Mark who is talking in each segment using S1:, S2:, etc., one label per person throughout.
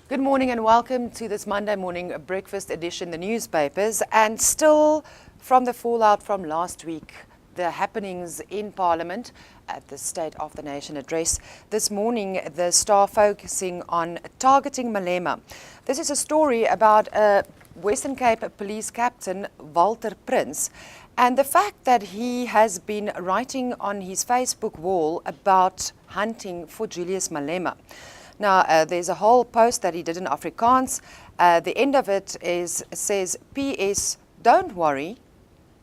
S1: Good morning and welcome to this Monday morning breakfast edition, the newspapers, and still from the fallout from last week, the happenings in Parliament at the State of the Nation address. This morning, the Star focusing on targeting Malema. This is a story about a Western Cape police captain, Walter Prins, and the fact that he has been writing on his Facebook wall about hunting for Julius Malema. Now, there's a whole post that he did in Afrikaans. The end of it says, PS, don't worry,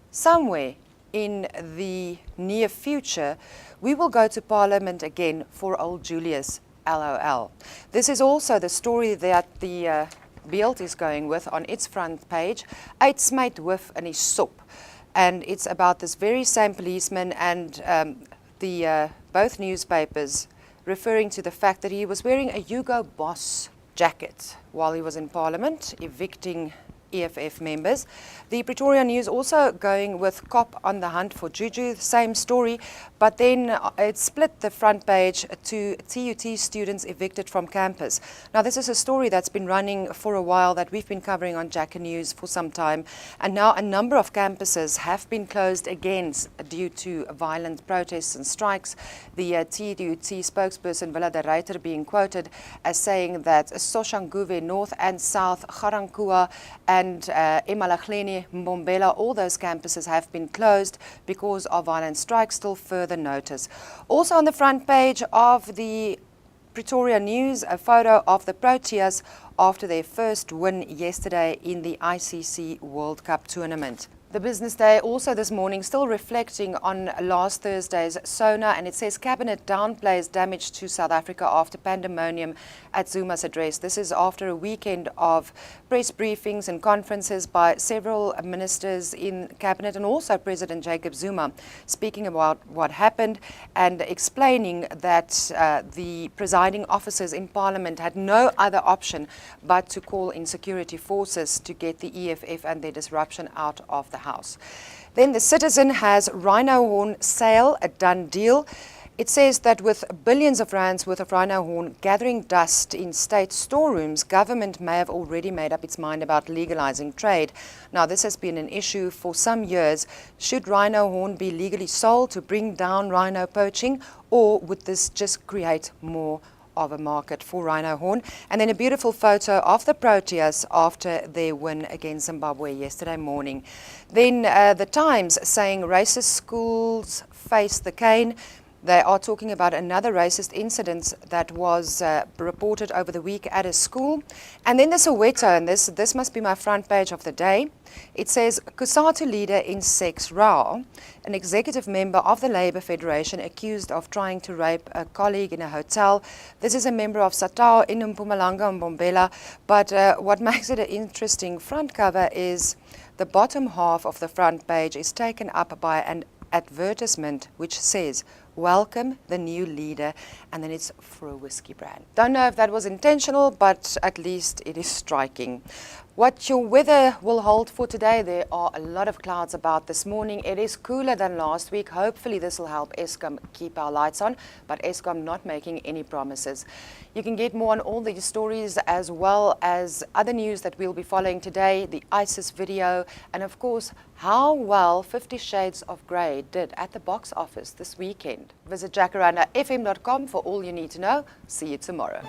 S1: somewhere in the near future, we will go to Parliament again for old Julius, LOL. This is also the story that the Beeld is going with on its front page, Uitsmyt hoof in die sop. And it's about this very same policeman and both newspapers referring to the fact that he was wearing a Hugo Boss jacket while he was in Parliament, evicting EFF members. The Pretoria News also going with cop on the hunt for Juju, same story, but then it split the front page to TUT students evicted from campus. Now this is a story that's been running for a while that we've been covering on Jacker News for some time, and now a number of campuses have been closed again due to violent protests and strikes. The TUT spokesperson Willa de Ruyter being quoted as saying that Soshanguve North and South, Garankuwa and eMalahleni, Mbombela, all those campuses have been closed because of violent strikes till further notice. Also on the front page of the Pretoria News, a photo of the Proteas after their first win yesterday in the ICC World Cup tournament. The Business Day also this morning still reflecting on last Thursday's SONA, and it says Cabinet downplays damage to South Africa after pandemonium at Zuma's address. This is after a weekend of press briefings and conferences by several ministers in Cabinet and also President Jacob Zuma speaking about what happened and explaining that the presiding officers in Parliament had no other option but to call in security forces to get the EFF and their disruption out of the house. Then the Citizen has rhino horn sale, a done deal. It says that with billions of rands worth of rhino horn gathering dust in state storerooms, government may have already made up its mind about legalizing trade. Now, this has been an issue for some years. Should rhino horn be legally sold to bring down rhino poaching, or would this just create more of a market for rhino horn? And then a beautiful photo of the Proteas after their win against Zimbabwe yesterday morning. Then the Times saying racist schools face the cane. They are talking about another racist incident that was reported over the week at a school. And then the Soweto, and this must be my front page of the day. It says, Kusatu leader in sex row, an executive member of the Labour Federation accused of trying to rape a colleague in a hotel. This is a member of Satao in Mpumalanga and Mbombela. But what makes it an interesting front cover is the bottom half of the front page is taken up by an advertisement which says, welcome the new leader, and then it's for a whiskey brand. Don't know if that was intentional, but at least it is striking. What your weather will hold for today, there are a lot of clouds about this morning. It is cooler than last week. Hopefully this will help Eskom keep our lights on, but Eskom not making any promises. You can get more on all these stories as well as other news that we'll be following today, the ISIS video, and of course, how well 50 Shades of Grey did at the box office this weekend. Visit jacarandafm.com for all you need to know. See you tomorrow.